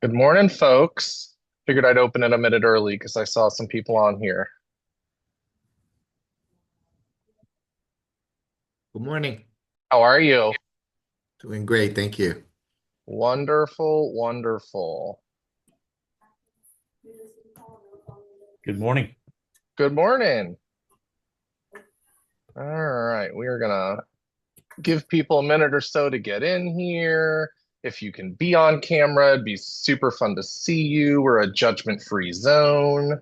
Good morning, folks. Figured I'd open it a minute early because I saw some people on here. Good morning. How are you? Doing great, thank you. Wonderful, wonderful. Good morning. Good morning. All right, we are gonna give people a minute or so to get in here. If you can be on camera, it'd be super fun to see you. We're a judgment-free zone.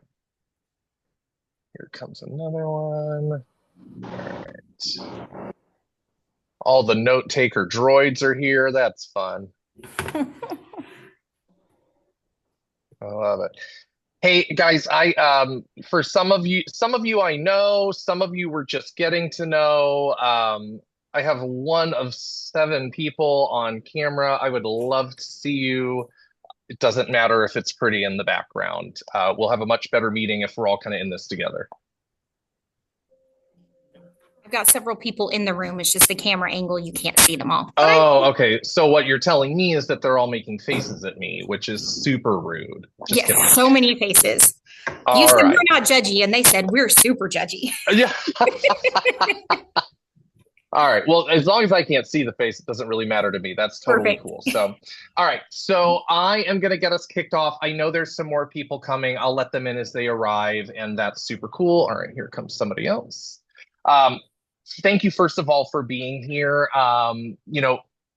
Here comes another one. All right. All the note taker droids are here. That's fun. I love it. Hey guys, I for some of you I know, some of you we're just getting to know. I have one of seven people on camera. I would love to see you. It doesn't matter if it's pretty in the background. We'll have a much better meeting if we're all kind of in this together. I've got several people in the room. It's just the camera angle. You can't see them all. But Oh, okay. So what you're telling me is that they're all making faces at me, which is super rude. Just kidding. yes, so many faces. You All said right. we're not judgy, and they said we're super judgy. Yeah. All right. Well, as long as I can't see the face, it doesn't really matter to me. That's totally Perfect. cool. So, all right. So I am going to get us kicked off. I know there's some more people coming. I'll let them in as they arrive, and that's super cool. All right. Here comes somebody else. Um, Thank you, first of all, for being here.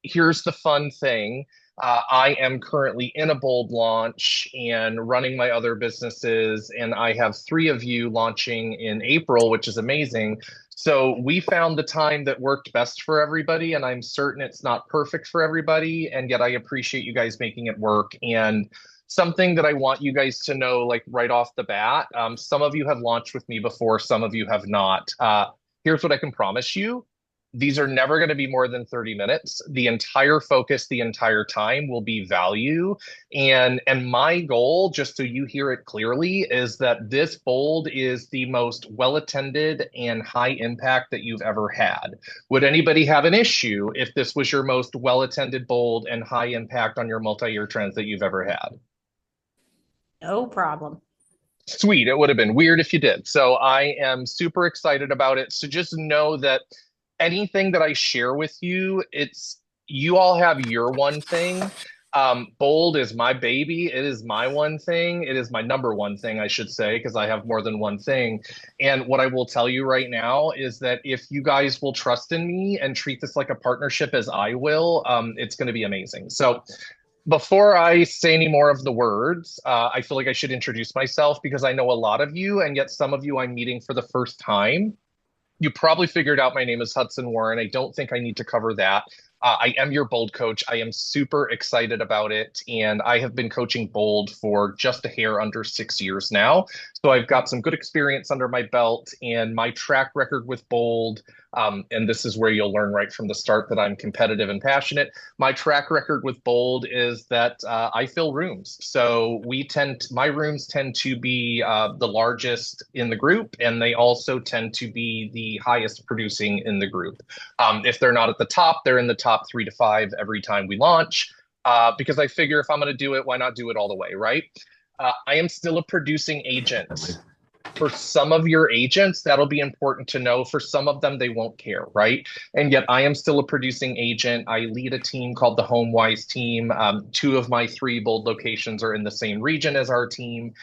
Here's the fun thing. I am currently in a bold launch and running my other businesses, and I have three of you launching in April, which is amazing. So we found the time that worked best for everybody, and I'm certain it's not perfect for everybody, and yet I appreciate you guys making it work. And something that I want you guys to know, like right off the bat, some of you have launched with me before, some of you have not. Here's what I can promise you. These are never going to be more than 30 minutes. The entire focus, the entire time will be value. And my goal, just so you hear it clearly, is that this bold is the most well-attended and high impact that you've ever had. Would anybody have an issue if this was your most well-attended bold and high impact on your multi-year trends that you've ever had? No problem. Sweet. It would have been weird if you did. So I am super excited about it. So just know that anything that I share with you, it's you all have your one thing. Bold is my baby. It is my one thing. It is my number one thing, I should say, because I have more than one thing. And what I will tell you right now is that if you guys will trust in me and treat this like a partnership as I will, it's going to be amazing. So before I say any more of the words, I feel like I should introduce myself because I know a lot of you, and yet some of you I'm meeting for the first time. You probably figured out my name is Hudson Warren. I don't think I need to cover that. I am your Bold coach. I am super excited about it. And I have been coaching Bold for just a hair under 6 years now. So I've got some good experience under my belt and my track record with Bold. And this is where you'll learn right from the start that I'm competitive and passionate. My track record with Bold is that I fill rooms. So my rooms tend to be the largest in the group, and they also tend to be the highest producing in the group. If they're not at the top, they're in the top 3 to 5 every time we launch. Because I figure if I'm going to do it, why not do it all the way, right? I am still a producing agent. Definitely. For some of your agents, that'll be important to know. For some of them, they won't care, right? And yet, I am still a producing agent. I lead a team called the HomeWise team. Two of my three bold locations are in the same region as our team.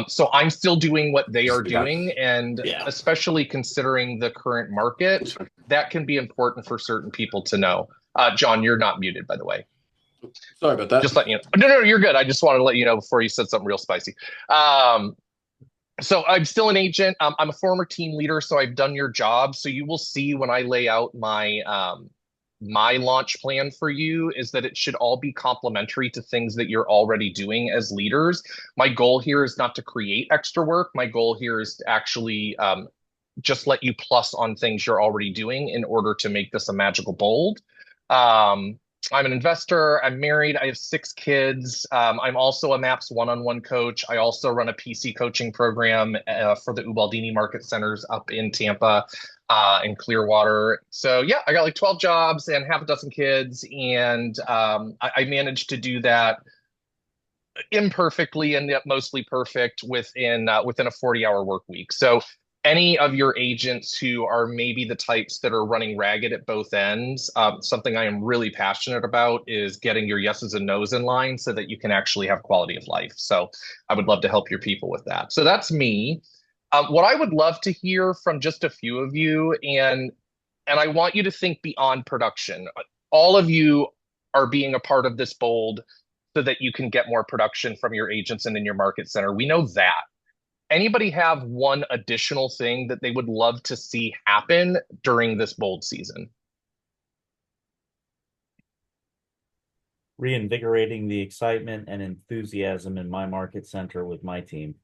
So I'm still doing what they are Yeah, doing. And yeah. especially considering the current market, that can be important for certain people to know. John, you're not muted, by the way. Sorry about Just that. letting you know. No, no, you're good. I just wanted to let you know before you said something real spicy. Um, so I'm still an agent. I'm a former team leader, so I've done your job. So you will see when I lay out my launch plan for you is that it should all be complementary to things that you're already doing as leaders. My goal here is not to create extra work. My goal here is to actually just let you plus on things you're already doing in order to make this a magical bold. Um, I'm an investor. I'm married. I have 6 kids. I'm also a MAPS one-on-one coach. I also run a PC coaching program for the Ubaldini Market Centers up in Tampa and Clearwater. So yeah, I got like 12 jobs and half a dozen kids, and I managed to do that imperfectly and yet mostly perfect within a 40-hour work week. So any of your agents who are maybe the types that are running ragged at both ends, something I am really passionate about is getting your yeses and nos in line so that you can actually have quality of life. So I would love to help your people with that. So that's me. What I would love to hear from just a few of you, and I want you to think beyond production. All of you are being a part of this bold so that you can get more production from your agents and in your market center. We know that. Anybody have one additional thing that they would love to see happen during this bold season? Reinvigorating the excitement and enthusiasm in my market center with my team.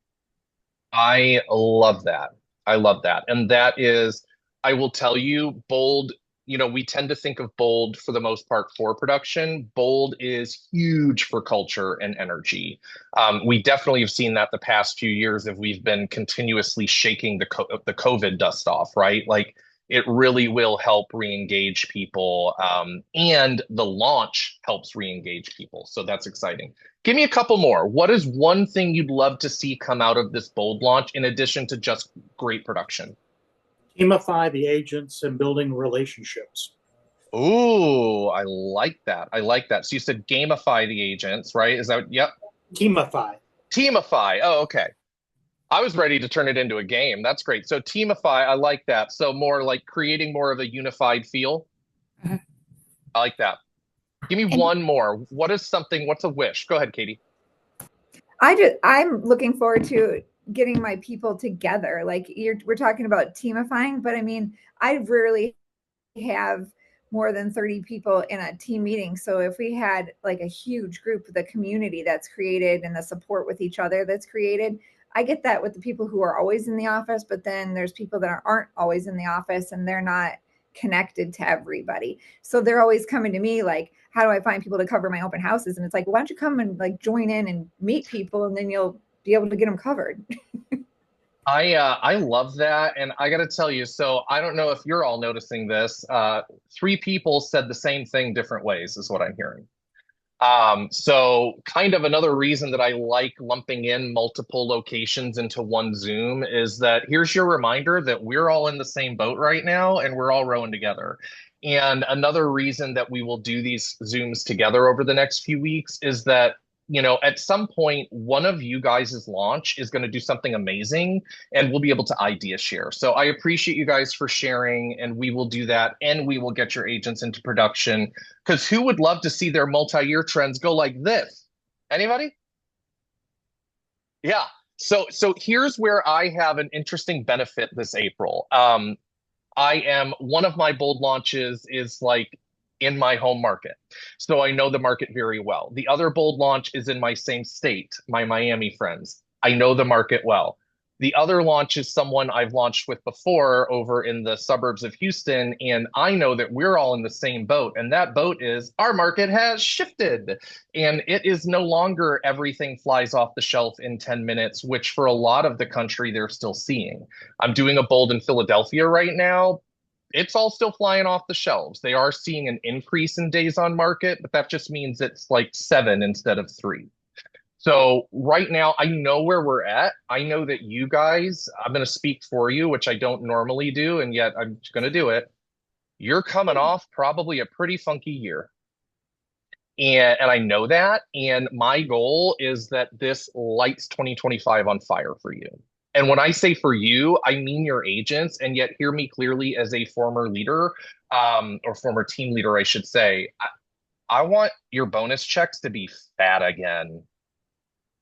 I love that. I love that. And that is, I will tell you, bold, we tend to think of bold for the most part for production. Bold is huge for culture and energy. We definitely have seen that the past few years if we've been continuously shaking the COVID dust off, right? Like it really will help re-engage people. And the launch helps re-engage people. So that's exciting. Give me a couple more. What is one thing you'd love to see come out of this bold launch in addition to just great production? Teamify the agents and building relationships. Ooh, I like that. I like that. So you said gamify the agents, right? Is that, yep. Teamify. Teamify. Oh, okay. I was ready to turn it into a game. That's great. So teamify, I like that. So more like creating more of a unified feel. Mhm. I like that. Give me one more. What's a wish? Go ahead, Katie. I'm looking forward to getting my people together. Like we're talking about teamifying, but I mean, I rarely have more than 30 people in a team meeting. So if we had like a huge group, the community that's created and the support with each other that's created, I get that with the people who are always in the office, but then there's people that aren't always in the office and they're not connected to everybody. So they're always coming to me like, how do I find people to cover my open houses? And it's like, why don't you come and like join in and meet people and then you'll be able to get them covered. I love that, and I got to tell you. So I don't know if you're all noticing this. Three people said the same thing different ways, is what I'm hearing. So kind of another reason that I like lumping in multiple locations into one Zoom is that here's your reminder that we're all in the same boat right now, and we're all rowing together. And another reason that we will do these Zooms together over the next few weeks is that at some point, one of you guys' launch is going to do something amazing and we'll be able to idea share. So I appreciate you guys for sharing, and we will do that, and we will get your agents into production, because who would love to see their multi-year trends go like this? Anybody? Yeah. So here's where I have an interesting benefit this April. One of my bold launches is like in my home market. So I know the market very well. The other bold launch is in my same state, my Miami friends. I know the market well. The other launch is someone I've launched with before over in the suburbs of Houston, and I know that we're all in the same boat. And that boat is our market has shifted, and it is no longer everything flies off the shelf in 10 minutes, which for a lot of the country they're still seeing. I'm doing a bold in Philadelphia right now. It's all still flying off the shelves. They are seeing an increase in days on market, but that just means it's like 7 instead of 3. So right now, I know where we're at. I know that you guys, I'm going to speak for you, which I don't normally do, and yet I'm going to do it. You're coming off probably a pretty funky year. And I know that. And my goal is that this lights 2025 on fire for you. And when I say for you, I mean your agents, and yet hear me clearly as a former leader, or former team leader, I should say. I want your bonus checks to be fat again.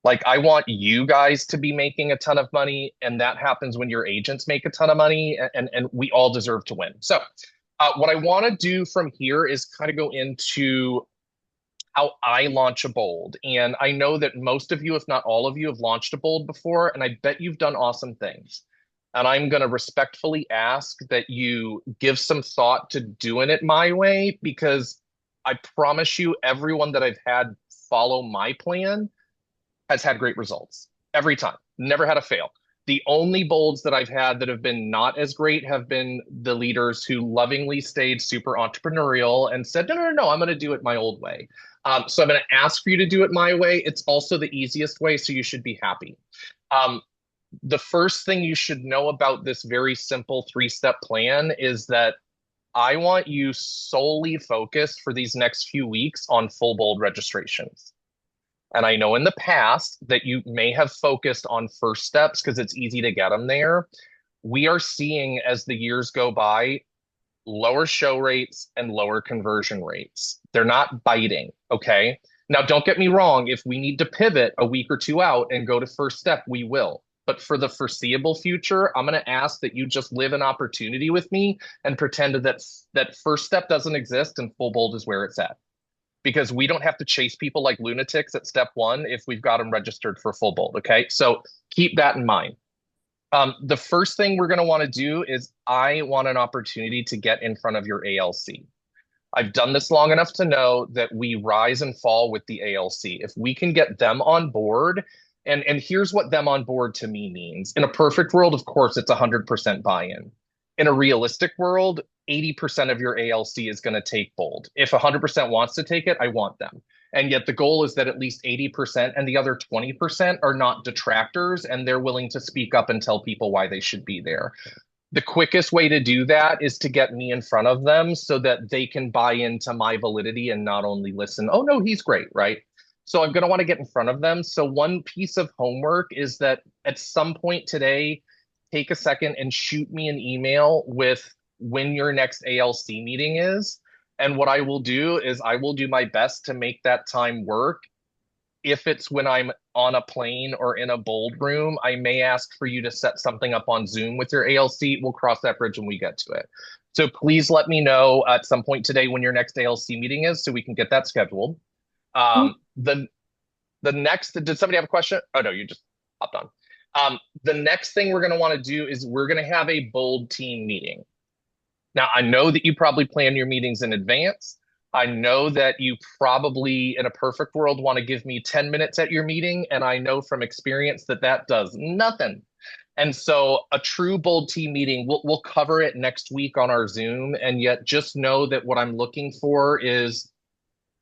Like, I want you guys to be making a ton of money, and that happens when your agents make a ton of money, and we all deserve to win. So what I want to do from here is kind of go into how I launch a bold. And I know that most of you, if not all of you, have launched a bold before, and I bet you've done awesome things. And I'm going to respectfully ask that you give some thought to doing it my way, because I promise you, everyone that I've had follow my plan has had great results every time. Never had a fail. The only bolds that I've had that have been not as great have been the leaders who lovingly stayed super entrepreneurial and said, no, no, no, no, I'm going to do it my old way. So I'm going to ask for you to do it my way. It's also the easiest way, so you should be happy. The first thing you should know about this very simple 3-step plan is that I want you solely focused for these next few weeks on full bold registrations. And I know in the past that you may have focused on first steps because it's easy to get them there. We are seeing, as the years go by, lower show rates and lower conversion rates. They're not biting, okay? Now, don't get me wrong. If we need to pivot a week or two out and go to first step, we will. But for the foreseeable future, I'm going to ask that you just live an opportunity with me and pretend that first step doesn't exist and full bold is where it's at. Because we don't have to chase people like lunatics at step 1 if we've got them registered for full bold, okay? So keep that in mind. The first thing we're going to want to do is I want an opportunity to get in front of your ALC. I've done this long enough to know that we rise and fall with the ALC. If we can get them on board, and here's what them on board to me means. In a perfect world, of course, it's 100% buy-in. In a realistic world, 80% of your ALC is going to take bold. If 100% wants to take it, I want them. And yet the goal is that at least 80% and the other 20% are not detractors and they're willing to speak up and tell people why they should be there. The quickest way to do that is to get me in front of them so that they can buy into my validity and not only listen, oh no, he's great, right? So I'm going to want to get in front of them. So one piece of homework is that at some point today, take a second and shoot me an email with when your next ALC meeting is. And what I will do is I will do my best to make that time work. If it's when I'm on a plane or in a bold room, I may ask for you to set something up on Zoom with your ALC. We'll cross that bridge when we get to it. So please let me know at some point today when your next ALC meeting is so we can get that scheduled. The next, did somebody have a question? Oh no, you just hopped on. The next thing we're going to want to do is we're going to have a bold team meeting. Now, I know that you probably plan your meetings in advance. I know that you probably, in a perfect world, want to give me 10 minutes at your meeting. And I know from experience that that does nothing. And so a true bold team meeting, we'll cover it next week on our Zoom. And yet just know that what I'm looking for is,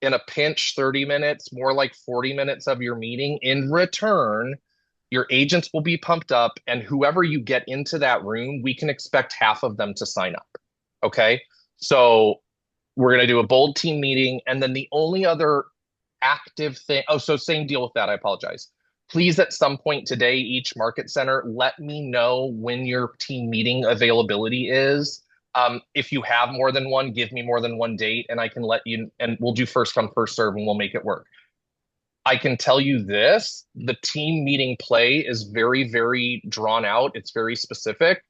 in a pinch, 30 minutes, more like 40 minutes of your meeting. In return, your agents will be pumped up, and whoever you get into that room, we can expect half of them to sign up. Okay, so we're going to do a bold team meeting. And then the only other active thing, so same deal with that, I apologize. Please, at some point today, each market center, let me know when your team meeting availability is. If you have more than one, give me more than one date and I can let you, and we'll do first come, first serve, and we'll make it work. I can tell you this, the team meeting play is very, very drawn out. It's very specific.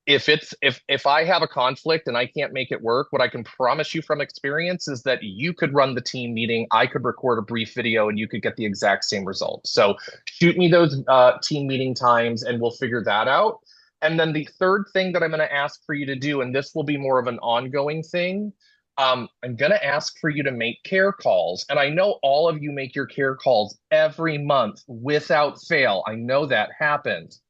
If I have a conflict and I can't make it work, what I can promise you from experience is that you could run the team meeting, I could record a brief video, and you could get the exact same result. So shoot me those team meeting times and we'll figure that out. And then the third thing that I'm going to ask for you to do, and this will be more of an ongoing thing, I'm going to ask for you to make care calls. And I know all of you make your care calls every month without fail. I know that happens.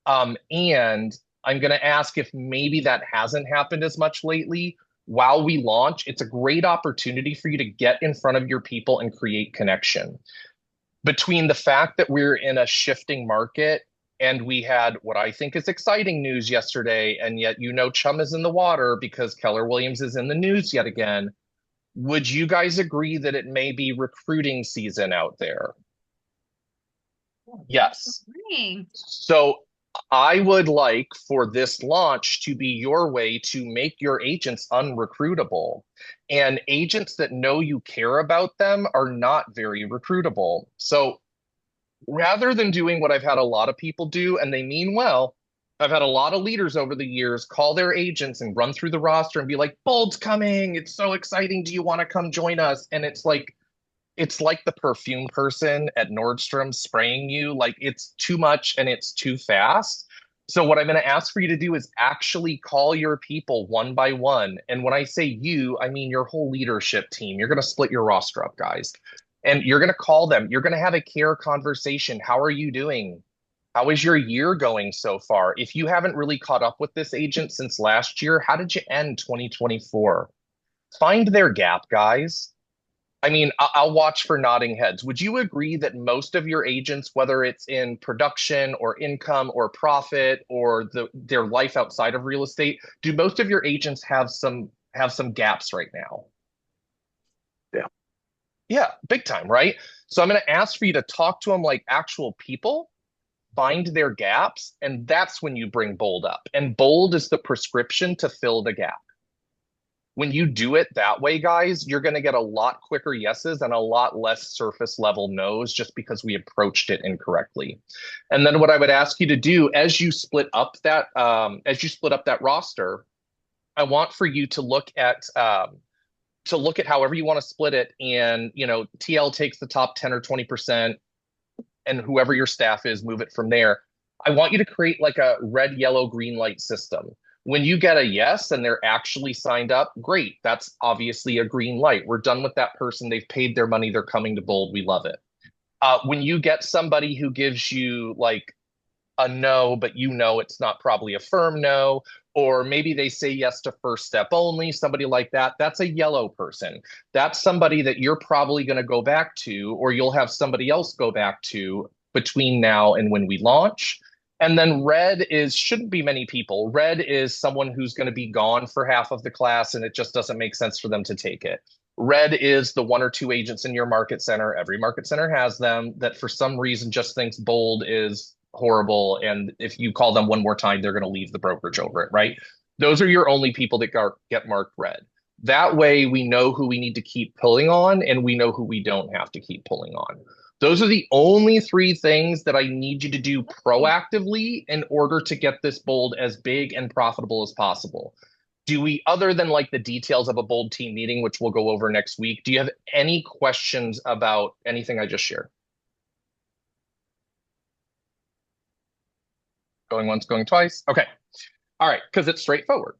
And I'm going to ask if maybe that hasn't happened as much lately. While we launch, it's a great opportunity for you to get in front of your people and create connection. Between the fact that we're in a shifting market and we had what I think is exciting news yesterday, and yet chum is in the water because Keller Williams is in the news yet again, would you guys agree that it may be recruiting season out there? Yes. So I would like for this launch to be your way to make your agents unrecruitable. And agents that know you care about them are not very recruitable. So rather than doing what I've had a lot of people do, and they mean well, I've had a lot of leaders over the years call their agents and run through the roster and be like, Bold's coming. It's so exciting. Do you want to come join us? And it's like the perfume person at Nordstrom spraying you. Like, it's too much and it's too fast. So what I'm going to ask for you to do is actually call your people one by one. And when I say you, I mean your whole leadership team. You're going to split your roster up, guys. And you're going to call them. You're going to have a care conversation. How are you doing? How is your year going so far? If you haven't really caught up with this agent since last year, how did you end 2024? Find their gap, guys. I mean, I'll watch for nodding heads. Would you agree that most of your agents, whether it's in production or income or profit or their life outside of real estate, do most of your agents have some gaps right now? Yeah. Yeah, big time, right? So I'm going to ask for you to talk to them like actual people, find their gaps, and that's when you bring bold up. And bold is the prescription to fill the gap. When you do it that way, guys, you're going to get a lot quicker yeses and a lot less surface level no's just because we approached it incorrectly. And then what I would ask you to do as you split up that roster, I want for you to look at however you want to split it. And, TL takes the top 10 or 20%, and whoever your staff is, move it from there. I want you to create like a red, yellow, green light system. When you get a yes and they're actually signed up, great. That's obviously a green light. We're done with that person. They've paid their money. They're coming to Bold. We love it. When you get somebody who gives you like a no, but it's not probably a firm no, or maybe they say yes to first step only, somebody like that, that's a yellow person. That's somebody that you're probably going to go back to, or you'll have somebody else go back to between now and when we launch. And then red shouldn't be many people. Red is someone who's going to be gone for half of the class and it just doesn't make sense for them to take it. Red is the 1 or 2 agents in your market center. Every market center has them that for some reason just thinks Bold is horrible. And if you call them one more time, they're going to leave the brokerage over it, right? Those are your only people that get marked red. That way we know who we need to keep pulling on and we know who we don't have to keep pulling on. Those are the only 3 things that I need you to do proactively in order to get this Bold as big and profitable as possible. Other than like the details of a Bold team meeting, which we'll go over next week, do you have any questions about anything I just shared? Going once, going twice. Okay. All right. Because it's straightforward.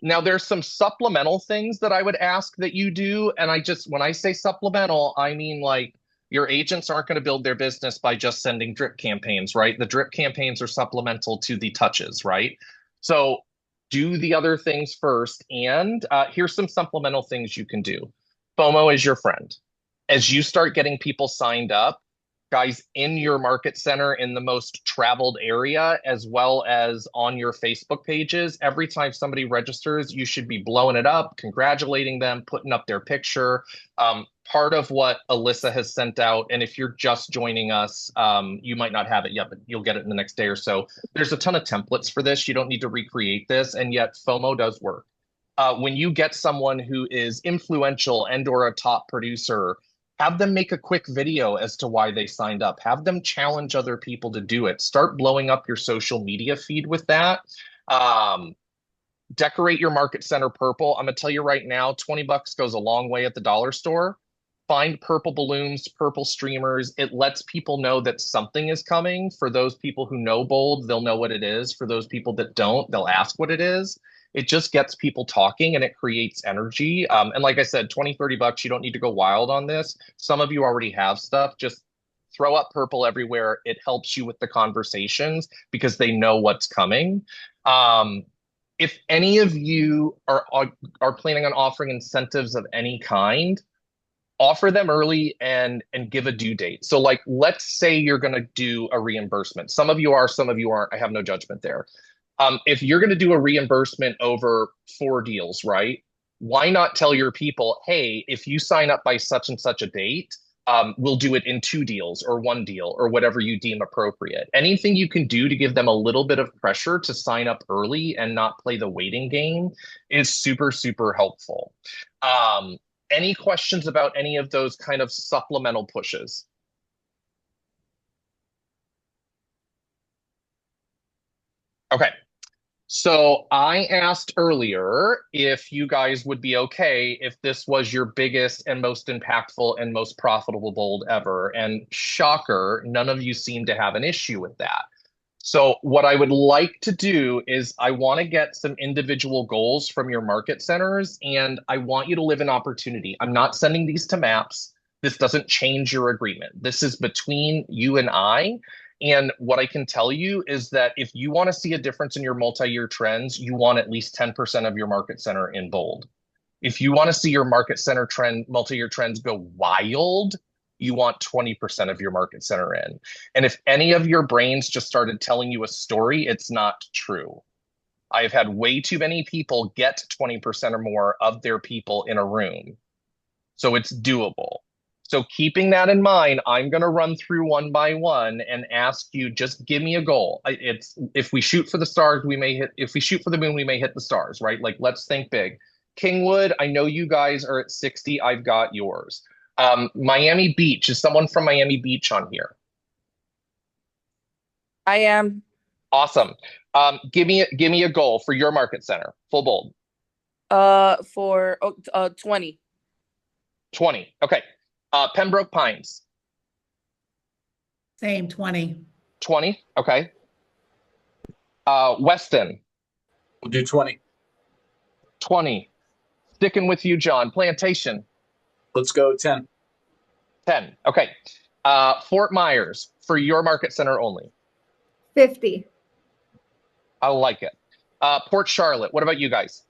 Now there's some supplemental things that I would ask that you do. And when I say supplemental, I mean like, your agents aren't going to build their business by just sending drip campaigns, right? The drip campaigns are supplemental to the touches, right? So do the other things first. And here's some supplemental things you can do. FOMO is your friend. As you start getting people signed up, guys, in your market center, in the most traveled area, as well as on your Facebook pages, every time somebody registers, you should be blowing it up, congratulating them, putting up their picture. Part of what Alyssa has sent out, and if you're just joining us, you might not have it yet, but you'll get it in the next day or so. There's a ton of templates for this. You don't need to recreate this, and yet FOMO does work. When you get someone who is influential and or a top producer, have them make a quick video as to why they signed up. Have them challenge other people to do it. Start blowing up your social media feed with that. Decorate your market center purple. I'm going to tell you right now, $20 goes a long way at the dollar store. Find purple balloons, purple streamers. It lets people know that something is coming. For those people who know Bold, they'll know what it is. For those people that don't, they'll ask what it is. It just gets people talking and it creates energy. And like I said, $20-$30, you don't need to go wild on this. Some of you already have stuff. Just throw up purple everywhere. It helps you with the conversations because they know what's coming. If any of you are planning on offering incentives of any kind, offer them early and give a due date. So like, let's say you're going to do a reimbursement. Some of you are, some of you aren't. I have no judgment there. If you're going to do a reimbursement over 4 deals, right? Why not tell your people, hey, if you sign up by such and such a date, we'll do it in 2 deals or 1 deal or whatever you deem appropriate. Anything you can do to give them a little bit of pressure to sign up early and not play the waiting game is super, super helpful. Any questions about any of those kind of supplemental pushes? Okay. So I asked earlier if you guys would be okay if this was your biggest and most impactful and most profitable Bold ever. And shocker, none of you seem to have an issue with that. So what I would like to do is I want to get some individual goals from your market centers, and I want you to live in opportunity. I'm not sending these to MAPS. This doesn't change your agreement. This is between you and I. And what I can tell you is that if you want to see a difference in your multi-year trends, you want at least 10% of your market center in bold. If you want to see your market center trend, multi-year trends go wild, you want 20% of your market center in. And if any of your brains just started telling you a story, it's not true. I have had way too many people get 20% or more of their people in a room. So it's doable. So keeping that in mind, I'm going to run through one by one and ask you, just give me a goal. It's if we shoot for the stars, we may hit, if we shoot for the moon, we may hit the stars, right? Like, let's think big. Kingwood, I know you guys are at 60. I've got yours. Miami Beach, is someone from Miami Beach on here? I am. Awesome. Give me a goal for your market center, full bold. For 20. 20. Okay. Pembroke Pines. Same 20. 20. Okay. Weston. We'll do 20. 20. Sticking with you, John. Plantation. Let's go 10. 10. Okay. Fort Myers for your market center only. 50. I like it. Port Charlotte. What about you guys?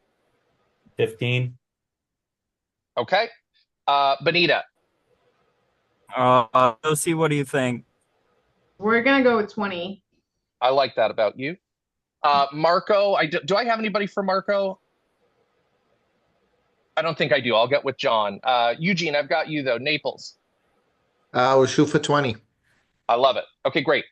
15. Okay. Bonita. Josie, what do you think? We're gonna go with 20. I like that about you. Marco. Do I have anybody for Marco? I don't think I do. I'll get with John. Eugene, I've got you though. Naples. We'll shoot for 20. I love it. Okay, great.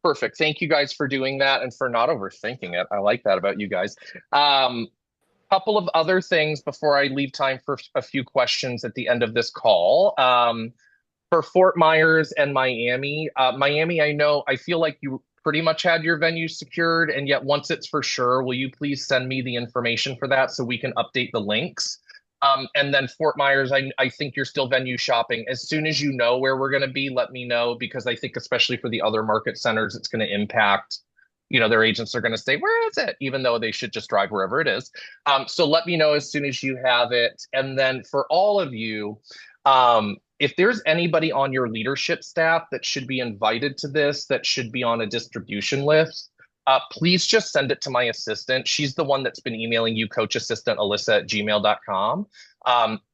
Perfect. Thank you guys for doing that and for not overthinking it. I like that about you guys. Couple of other things before I leave time for a few questions at the end of this call. For Fort Myers and Miami, Miami, I feel like you pretty much had your venue secured, and yet once it's for sure, will you please send me the information for that so we can update the links? And then Fort Myers, I think you're still venue shopping. As soon as you know where we're going to be, let me know, because I think especially for the other market centers, it's going to impact, their agents are going to say, where is it? Even though they should just drive wherever it is. So let me know as soon as you have it. And then for all of you, if there's anybody on your leadership staff that should be invited to this, that should be on a distribution list, please just send it to my assistant. She's the one that's been emailing you, coachassistant.alyssa@gmail.com.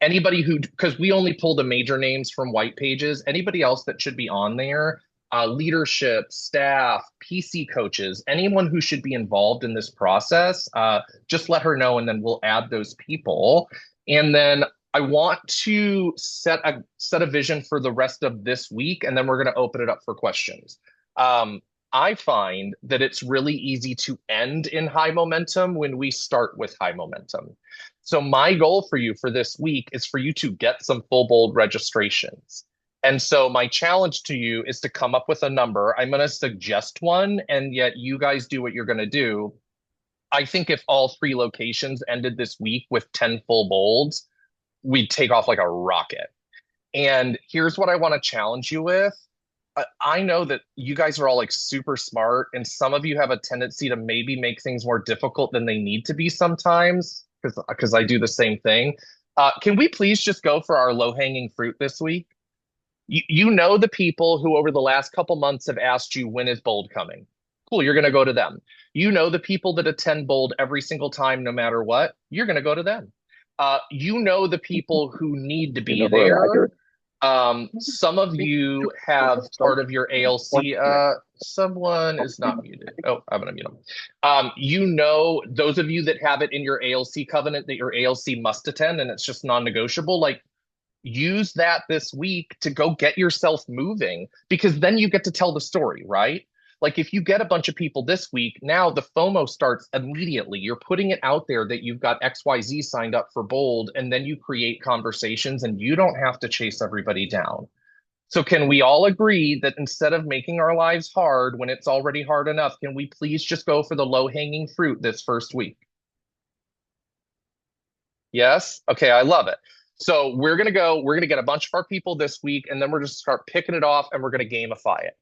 Anybody because we only pull the major names from white pages, anybody else that should be on there, leadership, staff, PC coaches, anyone who should be involved in this process, just let her know and then we'll add those people. And then I want to set a vision for the rest of this week, and then we're going to open it up for questions. I find that it's really easy to end in high momentum when we start with high momentum. So my goal for you for this week is for you to get some full bold registrations. And so my challenge to you is to come up with a number. I'm going to suggest one, and yet you guys do what you're going to do. I think if all 3 locations ended this week with 10 full bolds, we'd take off like a rocket. And here's what I want to challenge you with. I know that you guys are all like super smart, and some of you have a tendency to maybe make things more difficult than they need to be sometimes, because I do the same thing. Can we please just go for our low-hanging fruit this week? You know the people who over the last couple months have asked you, when is bold coming? Cool, you're going to go to them. You know the people that attend bold every single time, no matter what, you're going to go to them. You know the people who need to be there. Some of you have part of your ALC. Someone is not muted. Oh, I'm going to mute them. Those of you that have it in your ALC covenant that your ALC must attend, and it's just non-negotiable, like, use that this week to go get yourself moving, because then you get to tell the story, right? Like, if you get a bunch of people this week, now the FOMO starts immediately. You're putting it out there that you've got XYZ signed up for bold, and then you create conversations and you don't have to chase everybody down. So can we all agree that instead of making our lives hard when it's already hard enough, can we please just go for the low-hanging fruit this first week? Yes? Okay, I love it. So we're going to get a bunch of our people this week, and then we're just start picking it off and we're going to gamify it.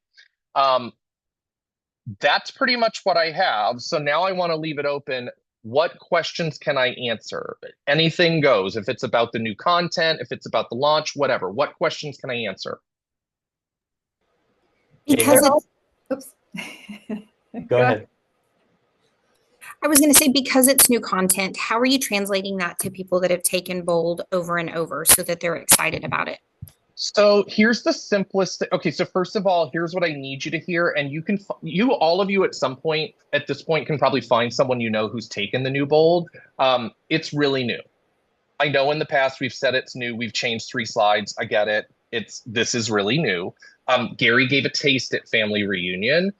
That's pretty much what I have. So now I want to leave it open. What questions can I answer? Anything goes. If it's about the new content, if it's about the launch, whatever. What questions can I answer? Because Oops. Go ahead. I was going to say, because it's new content, how are you translating that to people that have taken Bold over and over so that they're excited about it? So here's the simplest okay, so first of all, here's what I need you to hear, and you can all of you at some point at this point can probably find someone you know who's taken the new Bold. It's really new. I know in the past we've said it's new, we've changed 3 slides. I get it. This is really new. Gary gave a taste at family reunion.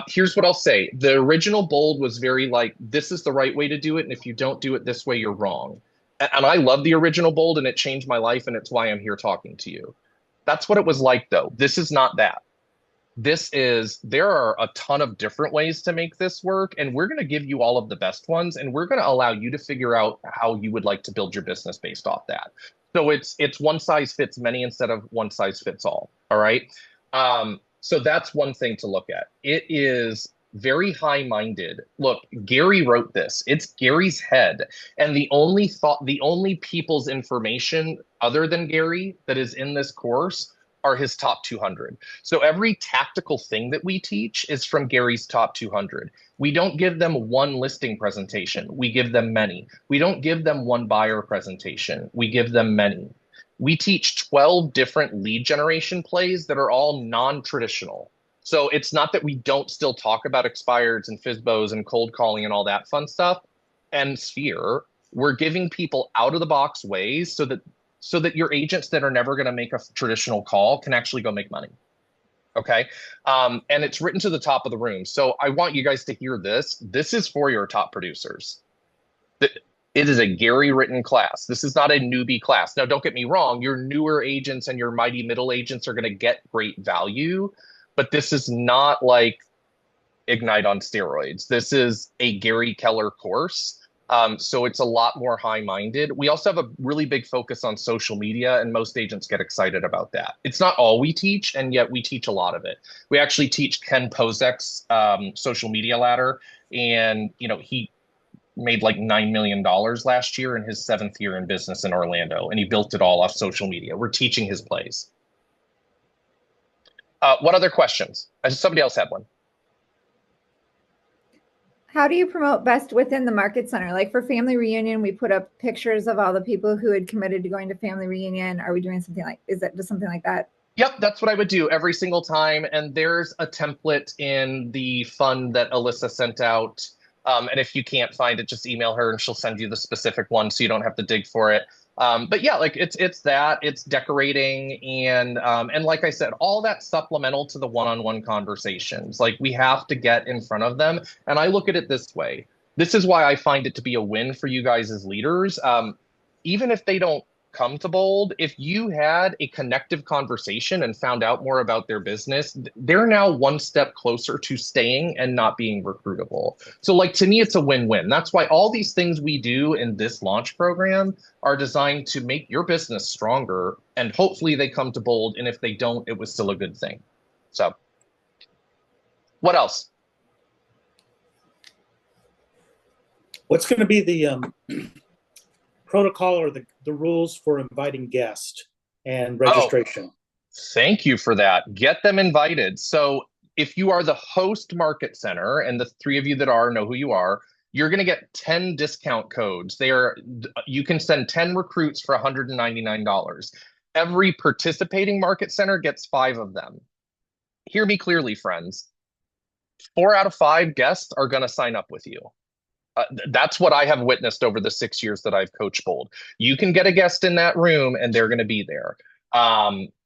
Here's what I'll say. The original Bold was very like, this is the right way to do it, and if you don't do it this way, you're wrong. And I love the original Bold, and it changed my life, and it's why I'm here talking to you. That's what it was like, though. This is not that. There are a ton of different ways to make this work, and we're going to give you all of the best ones, and we're going to allow you to figure out how you would like to build your business based off that. So it's one size fits many instead of one size fits all. All right. So that's one thing to look at. It is very high-minded. Look, Gary wrote this. It's Gary's head. And the only people's information other than Gary that is in this course are his top 200. So every tactical thing that we teach is from Gary's top 200. We don't give them one listing presentation. We give them many. We don't give them one buyer presentation. We give them many. We teach 12 different lead generation plays that are all non-traditional. So it's not that we don't still talk about expireds and FSBOs and cold calling and all that fun stuff. And Sphere, we're giving people out of the box ways so that your agents that are never going to make a traditional call can actually go make money. Okay. And it's written to the top of the room. So I want you guys to hear this. This is for your top producers. It is a Gary written class. This is not a newbie class. Now, don't get me wrong. Your newer agents and your mighty middle agents are going to get great value, but this is not like Ignite on steroids. This is a Gary Keller course. So it's a lot more high-minded. We also have a really big focus on social media, and most agents get excited about that. It's not all we teach, and yet we teach a lot of it. We actually teach Ken Pozek's social media ladder, and he made like $9 million last year in his 7th year in business in Orlando, and he built it all off social media. We're teaching his plays. What other questions? Somebody else had one. How do you promote best within the market center? Like for family reunion, we put up pictures of all the people who had committed to going to family reunion. Are we doing something like, is that just something like that? Yep, that's what I would do every single time. And there's a template in the fund that Alyssa sent out. And if you can't find it, just email her and she'll send you the specific one so you don't have to dig for it. But yeah, like it's decorating and like I said, all that supplemental to the one-on-one conversations. Like we have to get in front of them. And I look at it this way. This is why I find it to be a win for you guys as leaders. Even if they don't come to Bold, if you had a connective conversation and found out more about their business, they're now one step closer to staying and not being recruitable. So like, to me, it's a win-win. That's why all these things we do in this launch program are designed to make your business stronger, and hopefully they come to Bold. And if they don't, it was still a good thing. So what else? What's going to be the protocol or the rules for inviting guests and registration? Thank you for that. Get them invited. So if you are the host market center, and the 3 of you that know who you are, you're going to get 10 discount codes. You can send 10 recruits for $199. Every participating market center gets 5 of them. Hear me clearly, friends. 4 out of 5 guests are going to sign up with you. That's what I have witnessed over the 6 years that I've coached Bold. You can get a guest in that room and they're going to be there.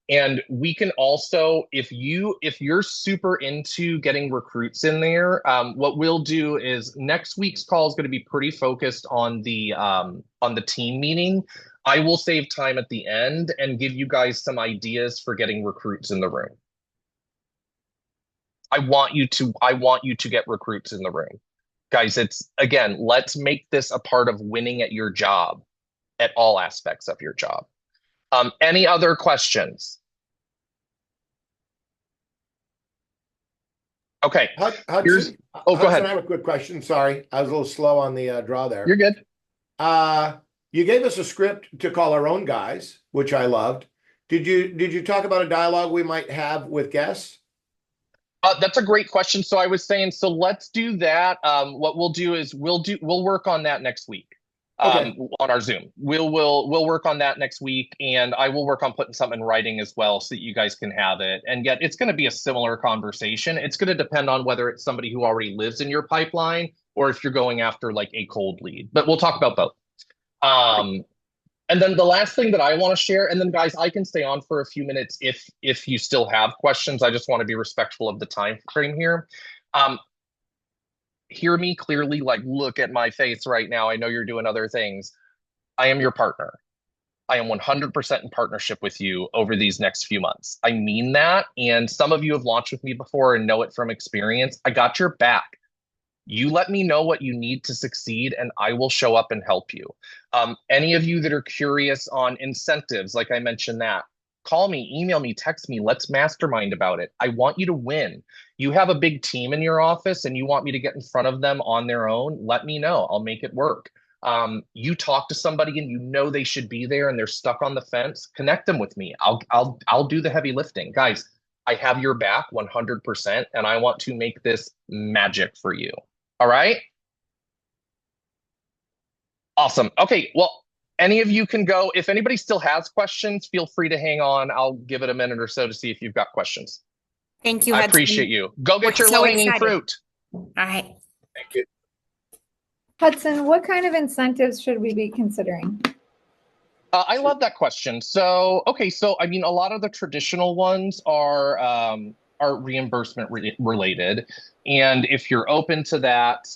And we can also, if you're super into getting recruits in there, what we'll do is next week's call is going to be pretty focused on the team meeting. I will save time at the end and give you guys some ideas for getting recruits in the room. I want you to get recruits in the room. Guys, let's make this a part of winning at your job, at all aspects of your job. Any other questions? Okay. Hudson, go ahead. I have a quick question. Sorry, I was a little slow on the draw there. You're good. You gave us a script to call our own guys, which I loved. Did you talk about a dialogue we might have with guests? That's a great question. So I was saying, so let's do that. What we'll do is we'll work on that next week. Okay. On our Zoom. We'll work on that next week, and I will work on putting something in writing as well so that you guys can have it. And yet it's going to be a similar conversation. It's going to depend on whether it's somebody who already lives in your pipeline or if you're going after like a cold lead. But we'll talk about both. And then the last thing that I want to share, and then guys, I can stay on for a few minutes if you still have questions. I just want to be respectful of the time frame here. Hear me clearly, like look at my face right now. I know you're doing other things. I am your partner. I am 100% in partnership with you over these next few months. I mean that. And some of you have launched with me before and know it from experience. I got your back. You let me know what you need to succeed, and I will show up and help you. Any of you that are curious on incentives, like I mentioned that, call me, email me, text me. Let's mastermind about it. I want you to win. You have a big team in your office and you want me to get in front of them on their own, let me know. I'll make it work. You talk to somebody and you know they should be there and they're stuck on the fence, connect them with me. I'll do the heavy lifting. Guys, I have your back 100%, and I want to make this magic for you. All right? Awesome. Okay, well, any of you can go. If anybody still has questions, feel free to hang on. I'll give it a minute or so to see if you've got questions. Thank you, I Hudson. appreciate you. Go We're get your so low-hanging excited. fruit. All right. Thank you. Hudson, what kind of incentives should we be considering? I love that question. So, okay, so I mean, a lot of the traditional ones are reimbursement related, and if you're open to that,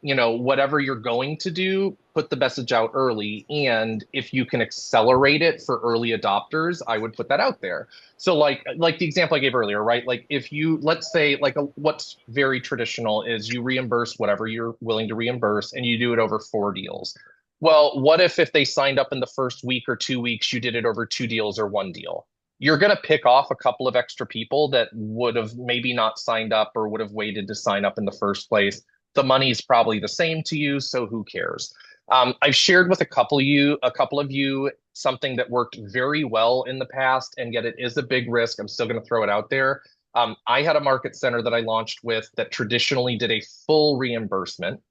whatever you're going to do, put the message out early. And if you can accelerate it for early adopters, I would put that out there. So, like the example I gave earlier, right? Like if you, let's say, what's very traditional is you reimburse whatever you're willing to reimburse, and you do it over 4 deals. Well, what if they signed up in the first week or 2 weeks, you did it over 2 deals or 1 deal? You're going to pick off a couple of extra people that would have maybe not signed up or would have waited to sign up in the first place. The money's probably the same to you, so who cares? I've shared with a couple of you something that worked very well in the past, and yet it is a big risk. I'm still going to throw it out there. I had a market center that I launched with that traditionally did a full reimbursement,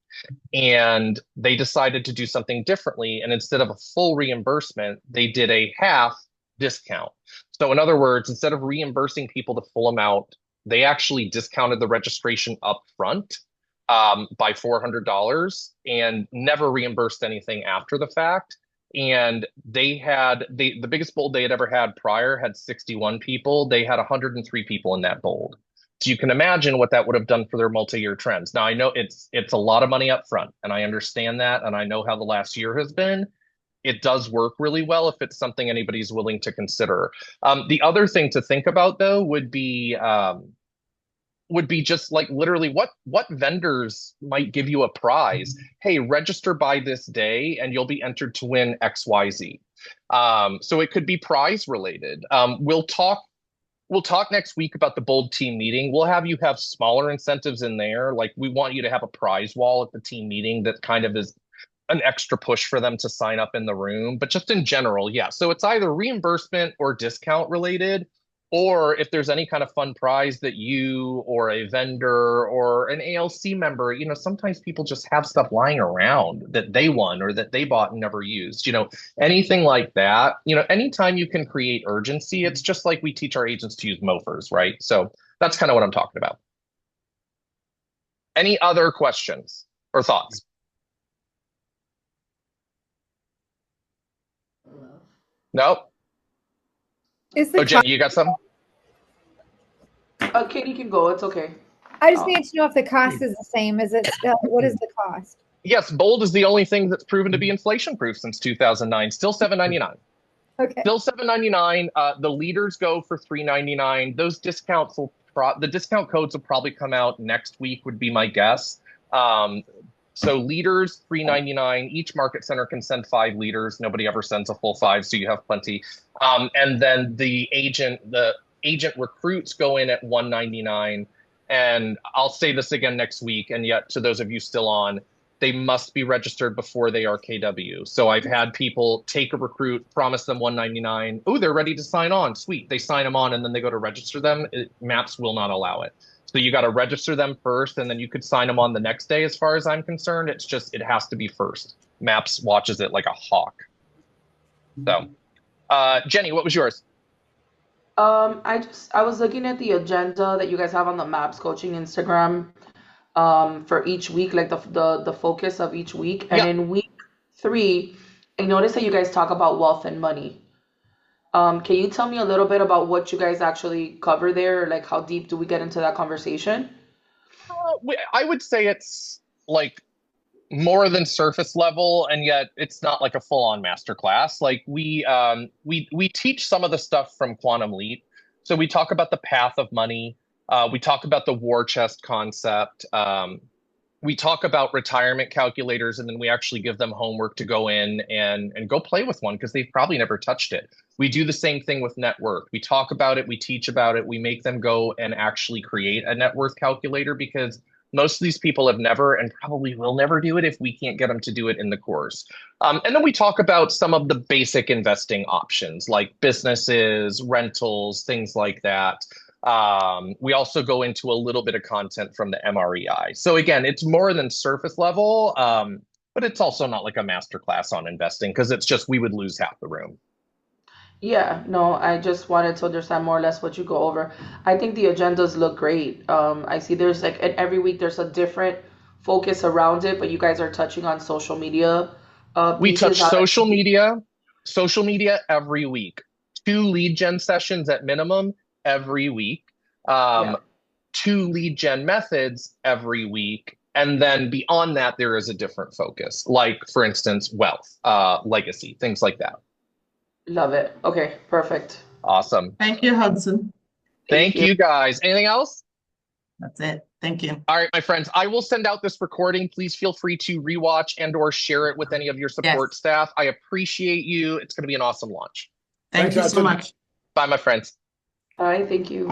and they decided to do something differently. And instead of a full reimbursement, they did a half discount. So in other words, instead of reimbursing people the full amount, they actually discounted the registration up front by $400 and never reimbursed anything after the fact. And they had the biggest bold they had ever had prior had 61 people. They had 103 people in that bold. So you can imagine what that would have done for their multi-year trends. Now I know it's a lot of money up front, and I understand that, and I know how the last year has been. It does work really well if it's something anybody's willing to consider. The other thing to think about though would be just like literally what vendors might give you a prize. Hey, register by this day and you'll be entered to win XYZ. So it could be prize related. We'll talk next week about the bold team meeting. We'll have you have smaller incentives in there. Like we want you to have a prize wall at the team meeting that kind of is an extra push for them to sign up in the room. But just in general, yeah. So it's either reimbursement or discount related, or if there's any kind of fun prize that you or a vendor or an ALC member, sometimes people just have stuff lying around that they won or that they bought and never used, anything like that. Anytime you can create urgency, it's just like we teach our agents to use MOFRs, right? So that's kind of what I'm talking about. Any other questions or thoughts? Nope. Jenny, you got some? Katie can go. It's okay. I just need to know if the cost is the same. Is it still, what is the cost? Yes, bold is the only thing that's proven to be inflation proof since 2009. Still $7.99. Okay. Still $7.99. The leaders go for $3.99. Those discounts the discount codes will probably come out next week, would be my guess. So leaders, $3.99. Each market center can send 5 leaders. Nobody ever sends a full 5, so you have plenty. And then the agent recruits go in at $199. And I'll say this again next week, and yet to those of you still on, they must be registered before they are KW. So I've had people take a recruit, promise them 199. Oh, they're ready to sign on. Sweet. They sign them on and then they go to register them. Maps will not allow it. So you got to register them first and then you could sign them on the next day. As far as I'm concerned, it's just, it has to be first. Maps watches it like a hawk. So, Jenny, what was yours? I was looking at the agenda that you guys have on the Maps Coaching Instagram for each week, like the focus of each week. And Yeah. in week 3, I noticed that you guys talk about wealth and money. Can you tell me a little bit about what you guys actually cover there? Like how deep do we get into that conversation? I would say it's like more than surface level, and yet it's not like a full-on masterclass. Like we teach some of the stuff from Quantum Leap. So we talk about the path of money. We talk about the war chest concept. We talk about retirement calculators, and then we actually give them homework to go in and go play with one because they've probably never touched it. We do the same thing with net worth. We talk about it, we teach about it, we make them go and actually create a net worth calculator because most of these people have never and probably will never do it if we can't get them to do it in the course. And then we talk about some of the basic investing options like businesses, rentals, things like that. We also go into a little bit of content from the MREI. So again, it's more than surface level, but it's also not like a masterclass on investing because it's just we would lose half the room. Yeah, no, I just wanted to understand more or less what you go over. I think the agendas look great. I see there's like every week there's a different focus around it, but you guys are touching on social media. We touch pieces. social media every week. 2 lead gen sessions at minimum every week. Yeah. 2 lead gen methods every week. And then beyond that, there is a different focus, like, for instance, wealth, legacy, things like that. Love it. Okay, perfect. Awesome. Thank you, Hudson. Thank you, guys. Anything else? That's it. Thank you. All right, my friends, I will send out this recording. Please feel free to rewatch and or share it with any of your support staff. I appreciate you. It's going to be an awesome launch. Thank Thanks, you so Hudson. much. Bye, my friends. All right, thank you.